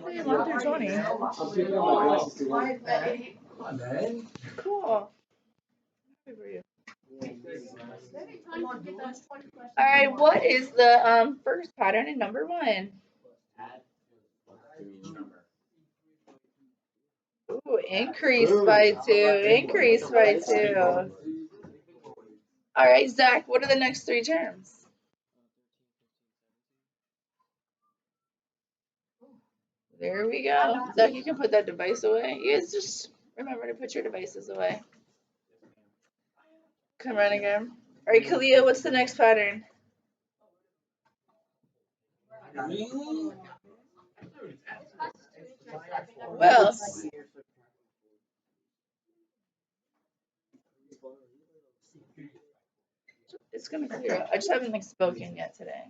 1 through 20. I'm picking up my glasses to go. Come on, man. Cool. Happy for you. All right, what is the first pattern in number 1? Ooh, increase by 2. Increase by 2. All right, Zach, what are the next 3 terms? There we go. Zach, you can put that device away. You guys just remember to put your devices away. Come on again. All right, Kalia, what's the next pattern? Well, it's gonna clear up. I just haven't spoken yet today.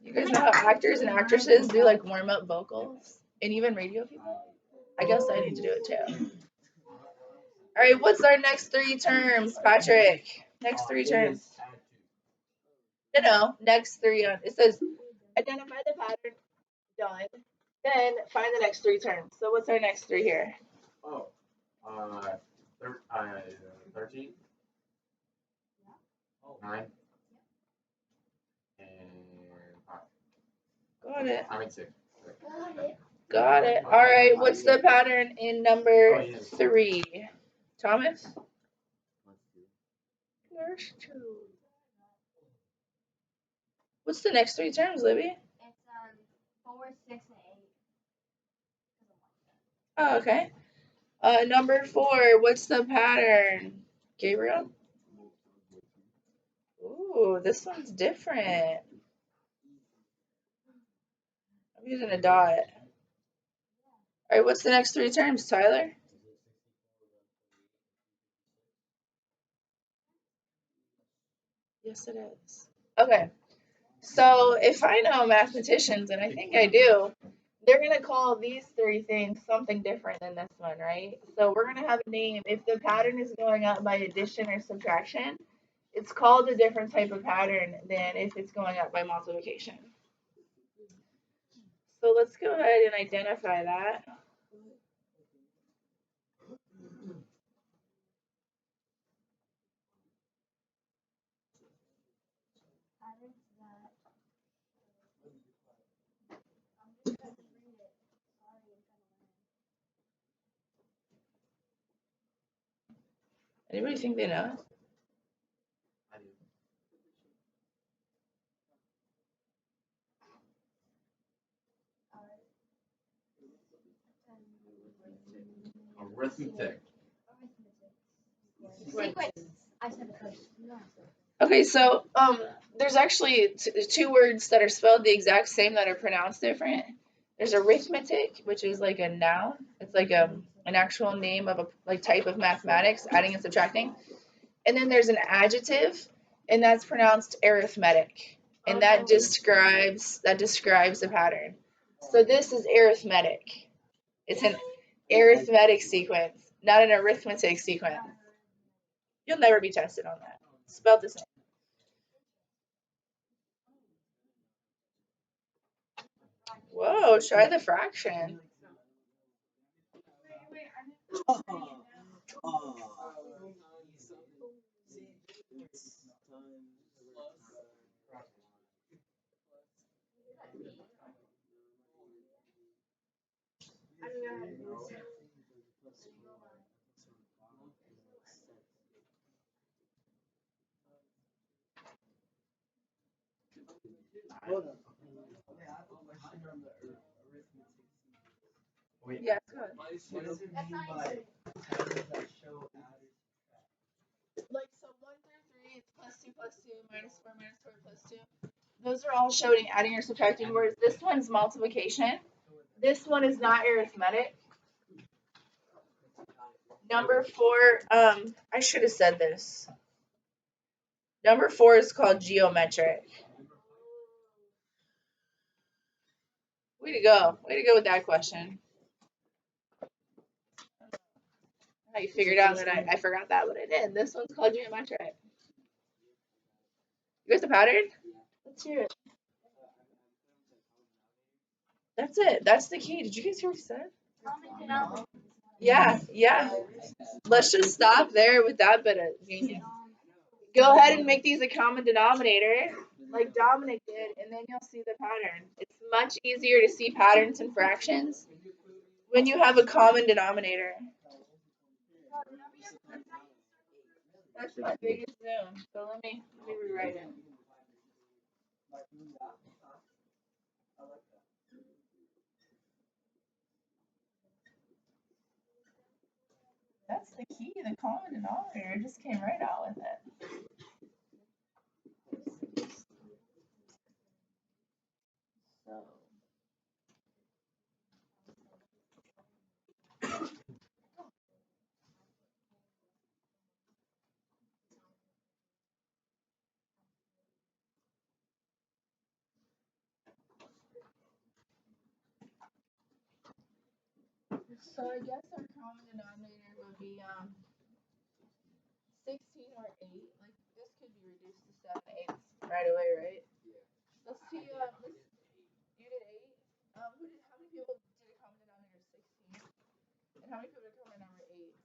You guys know how actors and actresses do warm-up vocals, and even radio people. I guess I need to do it too. All right, what's our next 3 terms, Patrick? Next 3 terms. No, next 3. It says identify the pattern. Done. Then find the next 3 terms. So what's our next 3 here? 13, 9, and 5. Got it. I mean 6. Got it. All right, what's the pattern in number 3? Thomas? Where's 2? What's the next 3 terms, Libby? It's 4, 6, and 8. Oh, okay. Number 4, what's the pattern? Gabriel? Ooh, this one's different. I'm using a dot. All right, what's the next 3 terms, Tyler? Yes, it is. Okay. So if I know mathematicians, and I think I do, they're going to call these 3 things something different than this one, right? So we're going to have a name. If the pattern is going up by addition or subtraction, it's called a different type of pattern than if it's going up by multiplication. So let's go ahead and identify that. Anybody think they know? I do. Arithmetic. I said the first. Okay, so there's actually 2 words that are spelled the exact same that are pronounced different. There's arithmetic, which is like a noun. It's like an actual name of a type of mathematics, adding and subtracting. And then there's an adjective, and that's pronounced arithmetic, and that describes the pattern. So this is arithmetic. It's an arithmetic sequence, not an arithmetic sequence. You'll never be tested on that. Spelled the same. Whoa, try the fraction. Yeah, good. What does it mean by patterns that show added? Like, so 1 through 3, it's plus 2, minus 4, plus 2. Those are all showing adding or subtracting words. This one's multiplication. This one is not arithmetic. Number 4, I should have said this. Number 4 is called geometric. Way to go. Way to go with that question. How you figured out that I forgot that, but I did. This one's called geometric. You guys a pattern? Let's hear it. That's it. That's the key. Did you guys hear what he said? Common denominator. Yeah. Let's just stop there with that bit of genius. Go ahead and make these a common denominator, like Dominic did, and then you'll see the pattern. It's much easier to see patterns in fractions when you have a common denominator. That's my biggest zoom. So let me rewrite it. That's the key, the common denominator. It just came right out with it. So I guess our common denominator would be 16 or 8. Like this could be reduced to 7/8 right away, right? Let's see. You did 8. How many people did a common denominator 16? And how many people did a common number 8?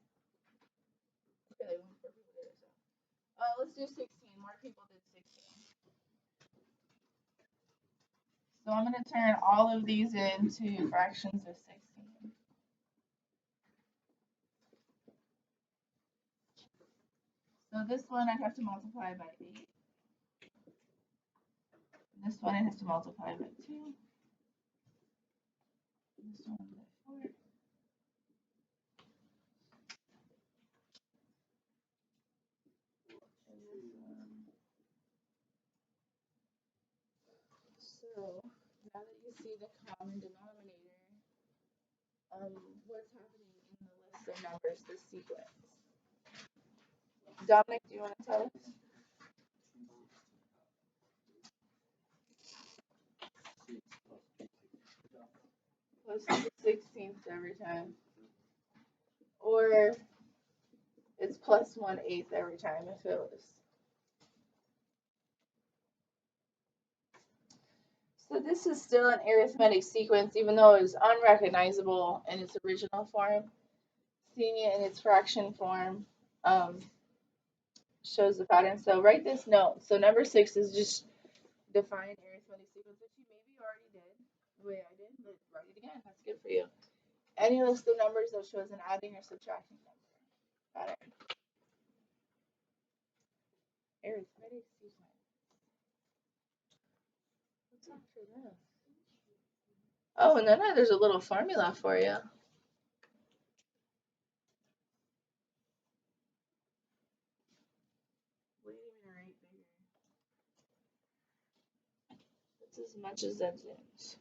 Okay, like 4 people did it. So let's do 16. More people did 16. So I'm gonna turn all of these into fractions of 16. So this one I have to multiply by 8. This one I have to multiply by 2. This one by 4. And this one. So now that you see the common denominator, what's happening in the list of numbers, the sequence? Dominic, do you want to tell us? Plus 16th every time. Or it's plus 1/8 every time if it was. So this is still an arithmetic sequence, even though it was unrecognizable in its original form. Seeing it in its fraction form shows the pattern. So write this note. So number 6 is just define arithmetic sequence, which you maybe already did the way I did, but write it again. That's good for you. Any list of numbers that shows an adding or subtracting number. Pattern. Arithmetic sequence. What's after this? Oh, and then there's a little formula for you. What do you mean right bigger? That's as much as that zooms.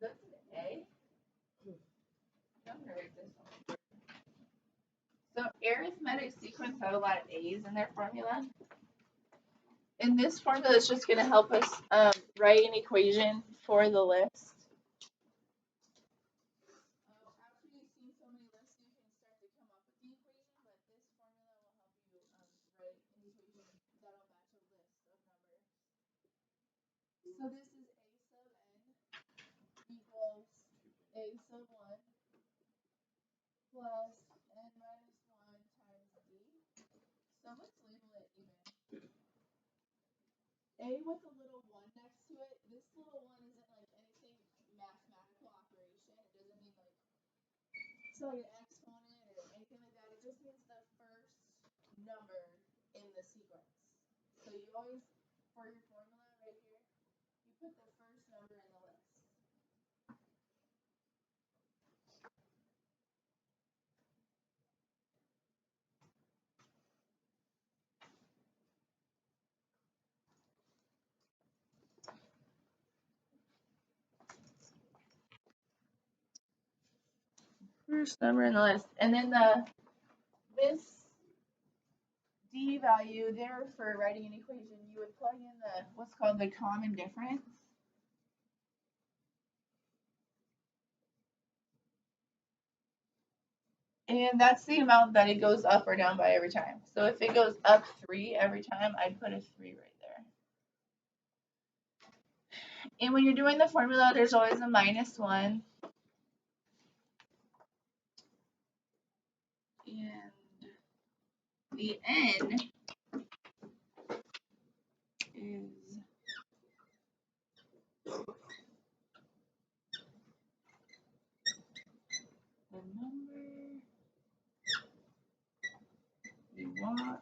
That's an A? I'm gonna write this one. So arithmetic sequence have a lot of A's in their formula. And this formula is just gonna help us write an equation for the list. After you've seen so many lists, you can start to come up with the equation, but this formula will help you write an equation that'll match a list of numbers. So this is a sub n equals a sub 1 plus n minus 1 times d. So let's label it even. A with a little 1 next to it. This little 1 isn't like anything mathematical operation. It doesn't mean like it's not like an exponent or anything like that. It just means the first number in the sequence. So you always, for your formula right here, you put the first number in the list. first number in the list. And then this d value there for writing an equation, you would plug in the what's called the common difference. And that's the amount that it goes up or down by every time. So if it goes up 3 every time, I'd put a 3 right there. And when you're doing the formula, there's always a -1. And the n is the number you want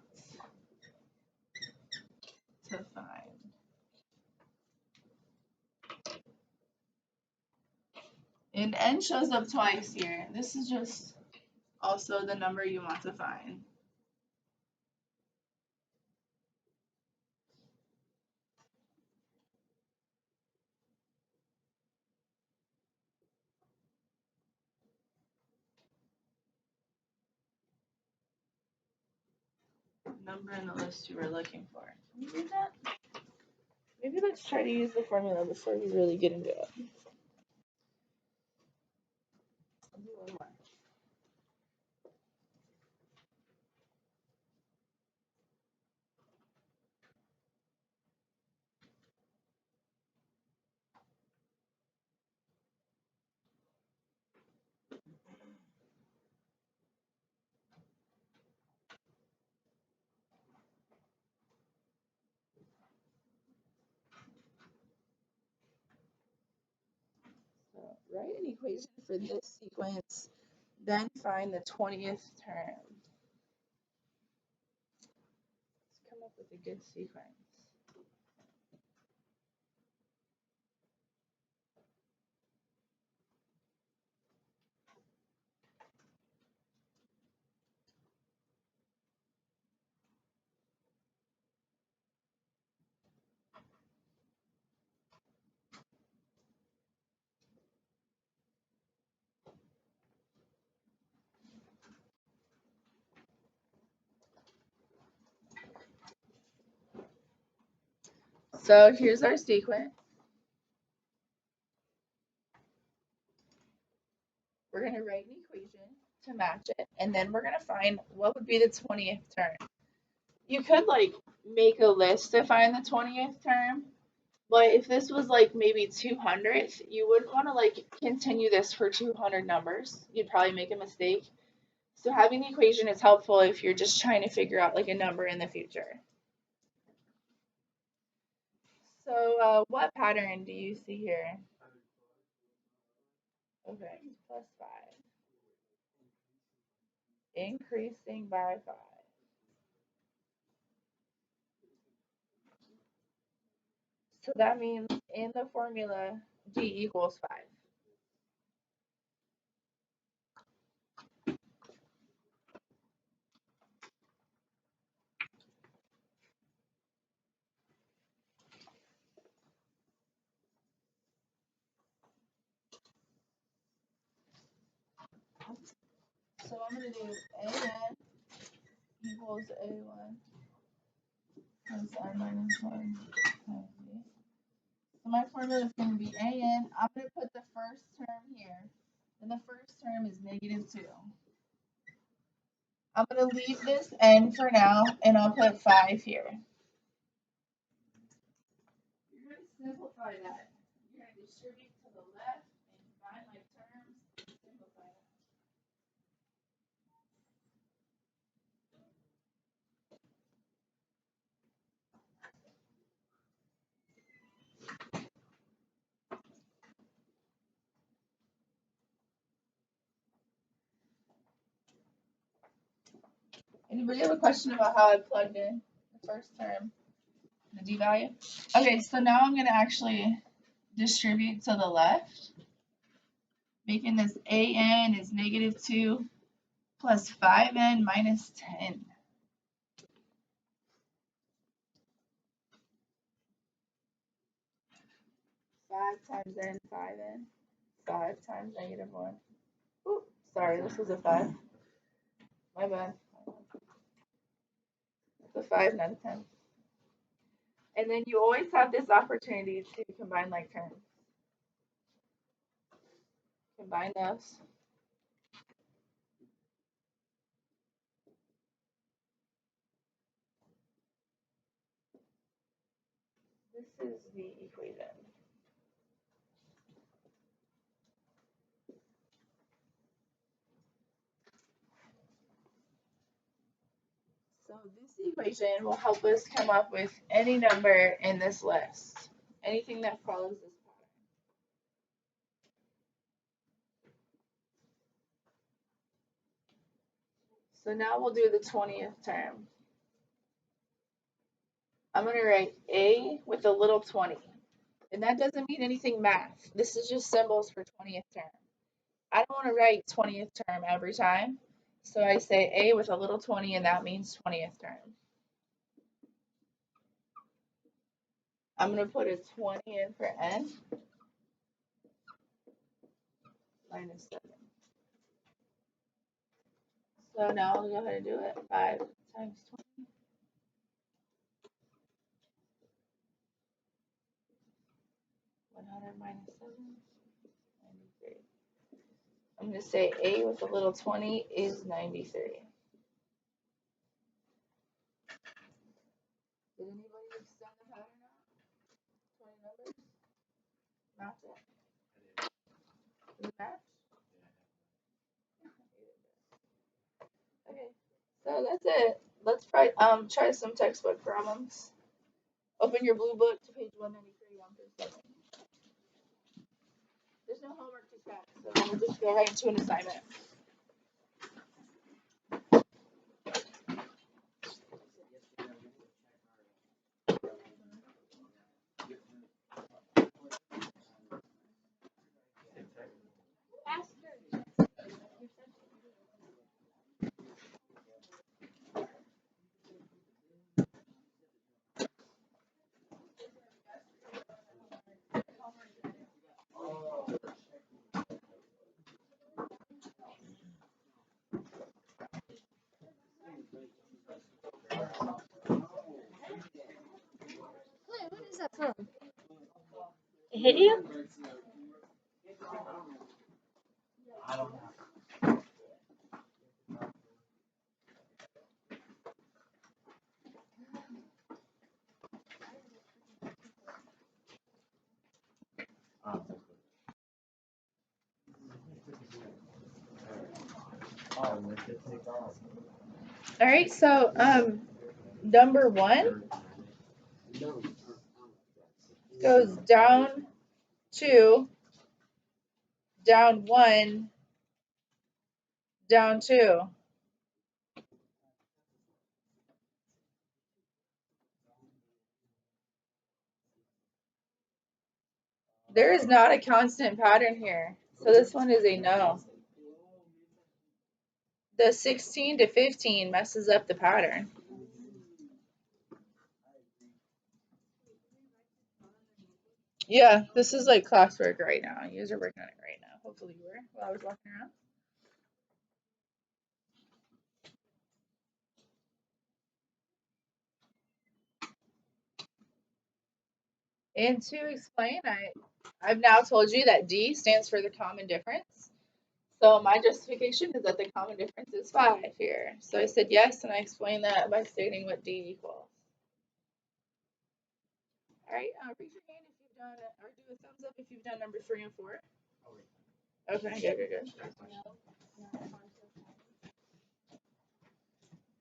to find. And n shows up twice here. This is just also the number you want to find. Number in the list you were looking for. Can you read that? Maybe let's try to use the formula before we really get into it. I'll do one more. So write an equation for this sequence, then find the 20th term. Let's come up with a good sequence. So here's our sequence. We're going to write an equation to match it, and then we're going to find what would be the 20th term. You could like make a list to find the 20th term, but if this was like maybe 200th, you wouldn't want to like continue this for 200 numbers. You'd probably make a mistake. So having the equation is helpful if you're just trying to figure out like a number in the future. So what pattern do you see here? Okay, plus 5. Increasing by 5. So that means in the formula, d equals 5. So I'm going to do an equals a1 plus n minus 1 times b. So my formula is going to be an. I'm going to put the first term here. And the first term is -2. I'm going to leave this n for now, and I'll put 5 here. You're going to simplify that. You're going to distribute to the left and find my terms and simplify that. Anybody have a question about how I plugged in the first term, the d value? Okay, so now I'm going to actually distribute to the left, making this an is -2 plus 5n minus 10. 5 times n, 5n. 5 times -1. Oops. Sorry, this was a 5. My bad. It's a 5, not a 10. And then you always have this opportunity to combine like terms. Combine those. This is the equation. So this equation will help us come up with any number in this list. Anything that follows this pattern. So now we'll do the 20th term. I'm going to write A with a little 20. And that doesn't mean anything math. This is just symbols for 20th term. I don't want to write 20th term every time. So I say A with a little 20, and that means 20th term. I'm going to put a 20 in for N minus 7. So now I'll go ahead and do it. 5 times 20. 100 minus 7. 93. I'm going to say A with a little 20 is 93. Did anybody extend the pattern out? 20 numbers? Match it? Does it match? Okay, so that's it. Let's try some textbook problems. Open your blue book to page 193 on page 7. There's no homework to check, so we'll just go right into an assignment. What is that from? It hit you? I don't know. All right, so number 1 goes down 2, down 1, down 2. There is not a constant pattern here, so this one is a no. The 16 to 15 messes up the pattern. Yeah, this is like classwork right now. You guys are working on it right now. Hopefully you were while I was walking around. And to explain, I've now told you that D stands for the common difference. So my justification is that the common difference is 5 here. So I said yes, and I explained that by stating what D equals. All right, raise your hand if you've done it, or do a thumbs up if you've done number 3 and 4. Okay, good.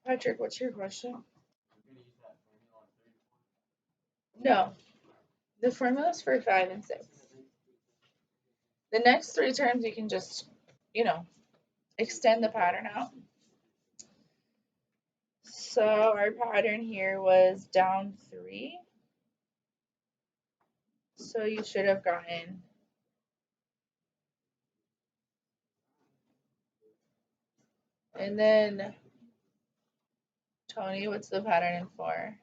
Patrick, what's your question? No, the formula's for 5 and 6. The next 3 terms you can just, extend the pattern out. So our pattern here was down 3. So you should have gotten and then Tony, what's the pattern in 4?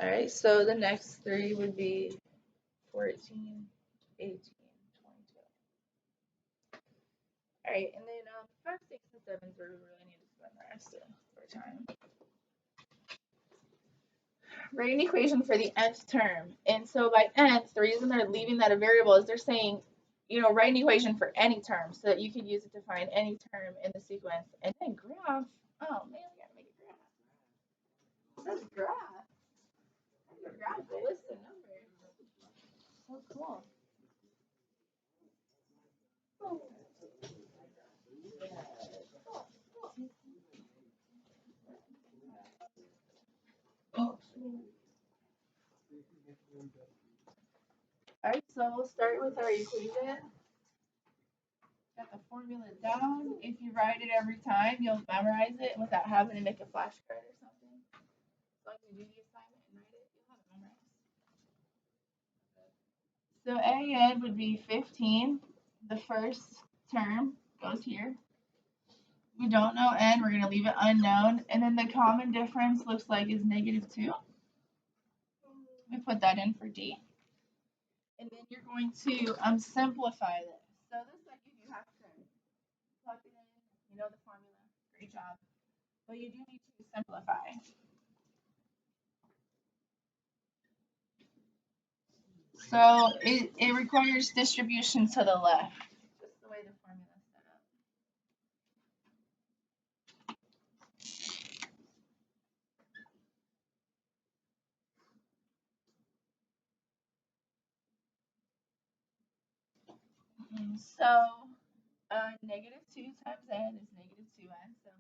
All right, so the next three would be 14, 18, 22. All right, and then 5, 6, and 7 is where we really need to spend the rest of our time. Write an equation for the nth term. And so by nth, the reason they're leaving that a variable is they're saying, write an equation for any term so that you can use it to find any term in the sequence. And then graph. Oh man, we gotta make a graph. It says graph. How do you graph a list of numbers? So cool. Alright, so we'll start with our equation. Got the formula down. If you write it every time, you'll memorize it without having to make a flashcard or something. As long as you do the assignment and write it, you'll have it memorized. So AN would be 15. The first term goes here. We don't know N, we're going to leave it unknown. And then the common difference looks like is -2. We put that in for D. And then you're going to simplify this. So this is like if you have to plug it in, you know the formula. Great job. But you do need to simplify. So it requires distribution to the left. Just the way the formula is set up. So -2 times n is -2n. So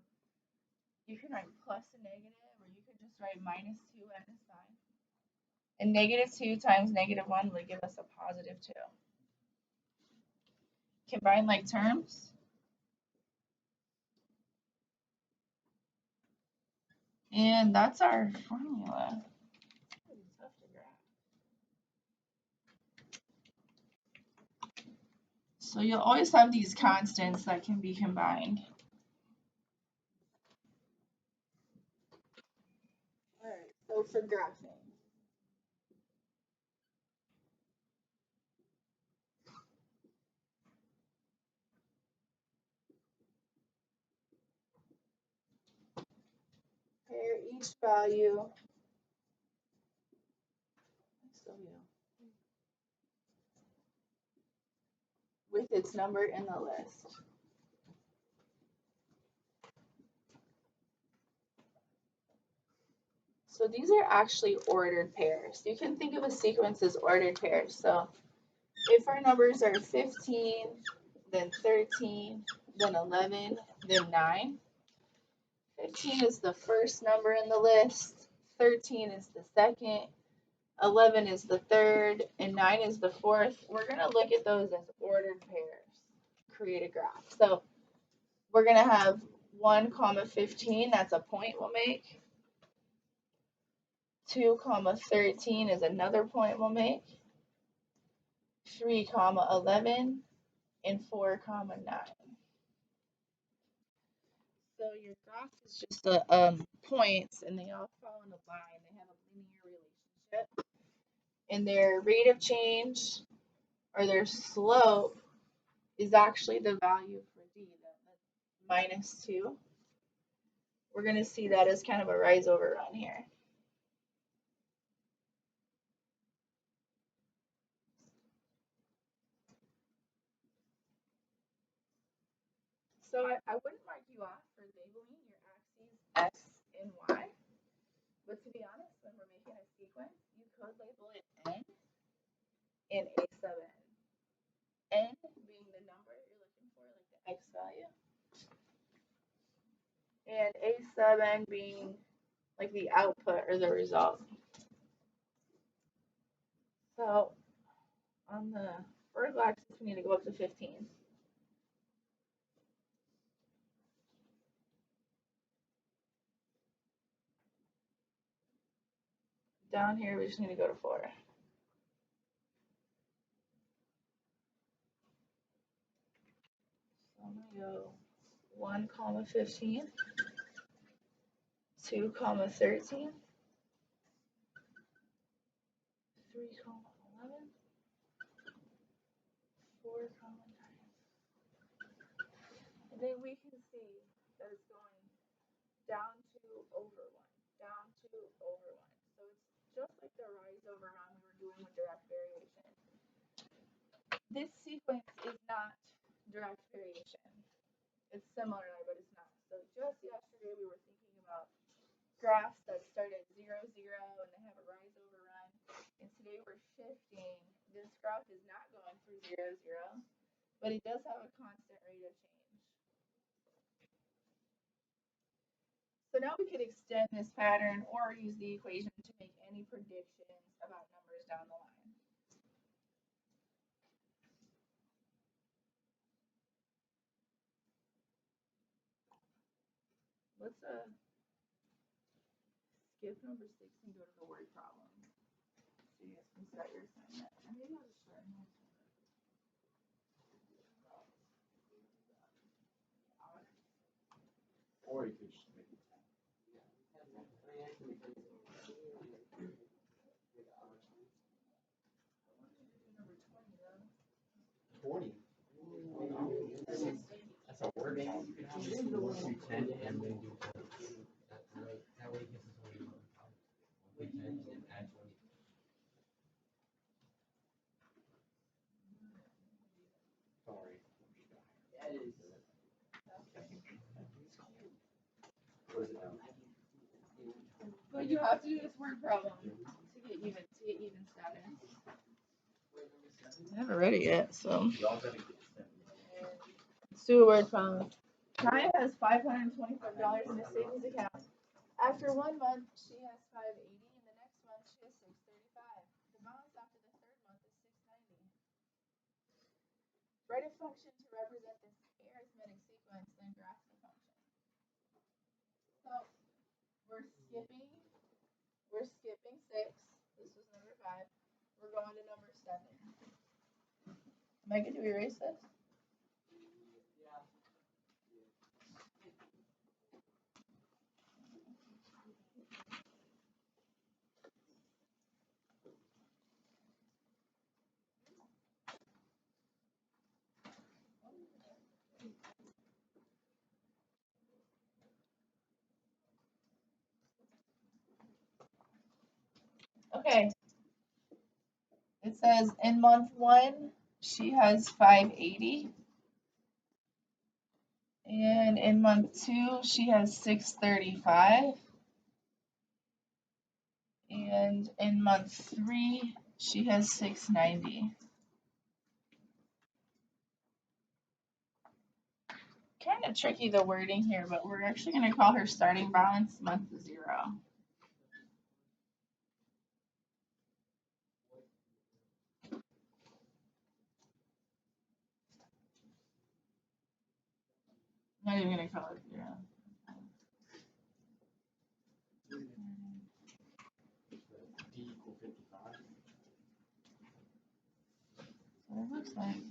you can write plus a negative, or you could just write -2n is fine. And -2 times -1 would give us a +2. Combine like terms. And that's our formula. Tough to graph. So you'll always have these constants that can be combined. Alright, so for graphing. Pair each value with its number in the list. So these are actually ordered pairs. You can think of a sequence as ordered pairs. So if our numbers are 15, then 13, then 11, then 9, 15 is the first number in the list, 13 is the second, 11 is the third, and 9 is the fourth. We're going to look at those as ordered pairs. Create a graph. So we're going to have 1, 15, that's a point we'll make. 2, 13 is another point we'll make. 3, 11, and 4, 9. So your graph is just the points, and they all fall in a line. They have a linear relationship. And their rate of change, or their slope, is actually the value for D, the -2. We're going to see that as kind of a rise over run here. So I wouldn't mark you off for labeling your axes X and Y. But to be honest, when we're making a sequence, you could label it N and A sub N. N being the number you're looking for, like the X value. And A sub N being like the output or the result. So on the vertical axis, we need to go up to 15. Down here, we just need to go to 4. So I'm going to go 1, 15, 2, 13, 3, 11, 4, 9. And then we can see that it's going down 2 over 1, down 2 over 1. So it's just like the rise over run we were doing with direct variation. This sequence is not direct variation. It's similar, but it's not. So just yesterday we were thinking about graphs that start at 0, 0, and they have a rise over run. And today we're shifting. This graph is not going through 0, 0, but it does have a constant rate of change. So now we could extend this pattern or use the equation to make any predictions about numbers down the line. Let's skip number 6 and go to the word problem. So you guys can start your assignment. And maybe I'll just start my assignment. Or you could just make it 20. That's a word problem. You could just do 10 and then do that way it gives us only 10 and then add 20. Sorry. That is. What is it now? But you have to do this word problem to get even status. I haven't read it yet, so Y'all gotta get 7. let's do a word problem. Kaya has $524 in a savings account. After 1 month, she has $580, and the next month she has $635. The balance after the third month is $690. Write a function to represent this arithmetic sequence, then graph the function. So we're skipping 6. This was number 5. We're going to number 7. Am I good to erase this? Okay. It says in month 1, she has 580. And in month 2, she has 635. And in month 3, she has 690. Kind of tricky the wording here, but we're actually going to call her starting balance month 0. I'm not even going to call it 0. D equal 55. So it looks like.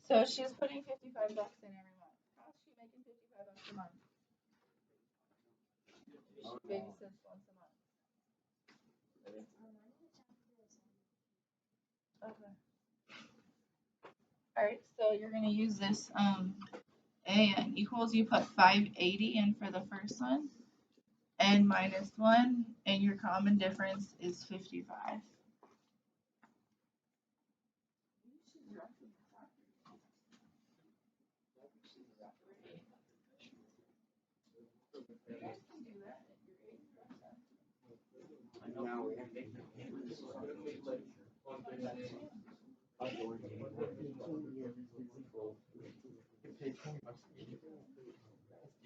So she's putting $55 in every month. How is she making $55 a month? She babysits once a month. Okay. All right, so you're going to use this AN equals, you put 580 in for the first one, and minus 1, and your common difference is 55. Now we have to make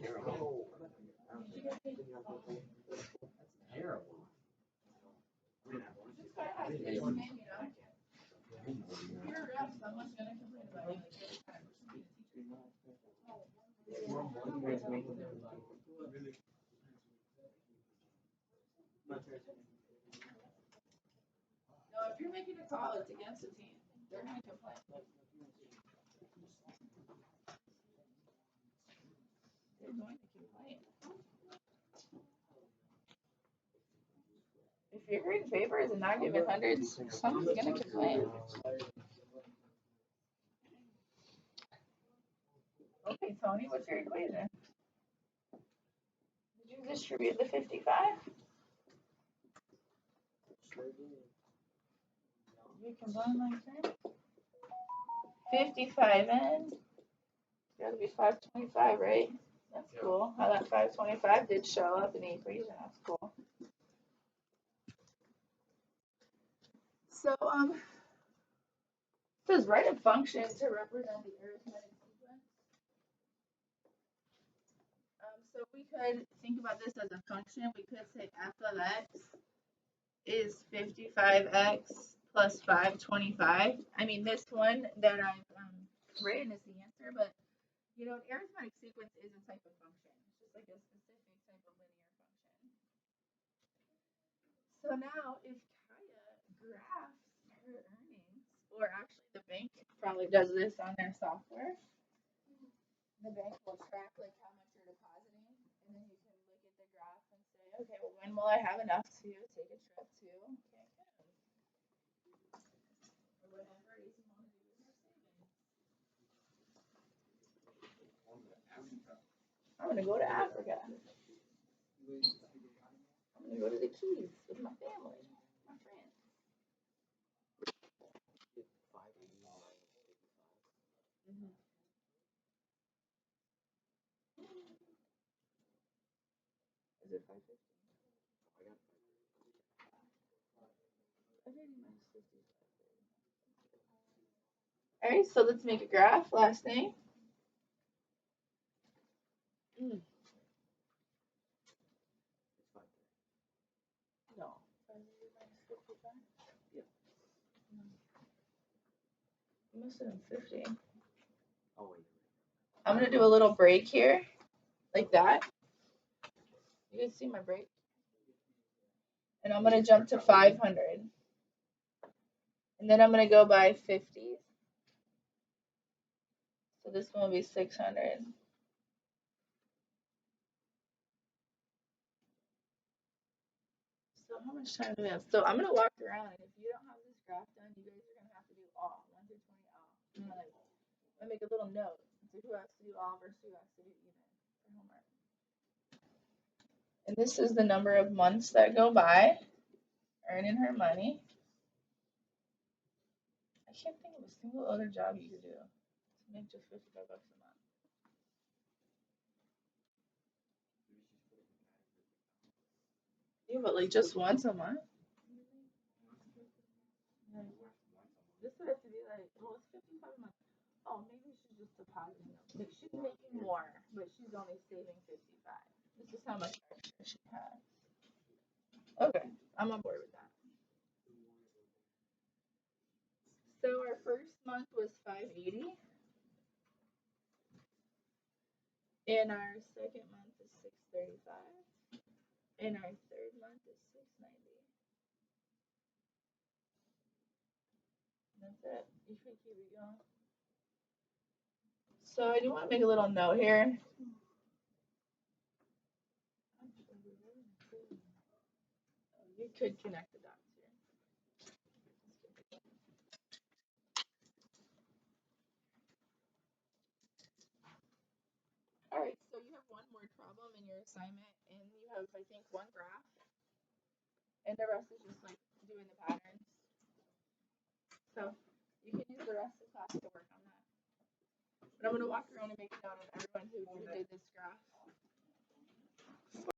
terrible. Terrible. No, if you're making a call, it's against the team. They're going to complain. They're going to complain. If you're grading papers and not giving hundreds, someone's gonna complain. Okay, Tony, what's your equation? Did you distribute the 55? You combine like that? 55n. It's gotta be 525, right? That's cool. How that 525 did show up in the equation. That's cool. So, it says write a function to represent the arithmetic sequence. So we could think about this as a function. We could say f of x is 55x plus 525. I mean, this one that I've written is the answer, but you know, an arithmetic sequence is a type of function. It's just like a specific type of linear function. So now, if Kaya graphs her earnings, or actually the bank probably does this on their software, the bank will track like how much you're depositing, and then you can look at the graph and say, okay, well, when will I have enough to take a trip to Cancun? Or whatever it is you want to do with your savings. I'm gonna go to Africa. I'm gonna go to the Keys with my family, my friends. Mm-hmm. Is it 550? 580 minus 50. All right, so let's make a graph. Last name. No. 580 minus 55. Yep. You must have done 50. Oh, wait. I'm gonna do a little break here, like that. You guys see my break? And I'm gonna jump to 500. And then I'm gonna go by 50. So this one will be 600. So how much time do we have? So I'm gonna walk around, and if you don't have this graph done, you guys are gonna have to do all 1 through 20 all. I'm gonna make a little note. So who has to do all versus who has to do even for homework. And this is the number of months that go by, earning her money. I can't think of a single other job you could do to make just 55 bucks a month. Yeah, but like just once a month. This would have to be like, well, it's 55 a month. Oh, maybe she's just depositing them. Like she's making more, but she's only saving 55. This is how much extra she has. Okay, I'm on board with that. So our first month was 580. And our second month is 635. And our third month is 690. That's it. You can keep it going. So I do want to make a little note here. You could connect the dots here. All right, so you have one word problem in your assignment, and you have, I think, one graph, and the rest is just like doing the patterns. So you can use the rest of the class to work on that. But I'm going to walk around and make a note of everyone who did this graph.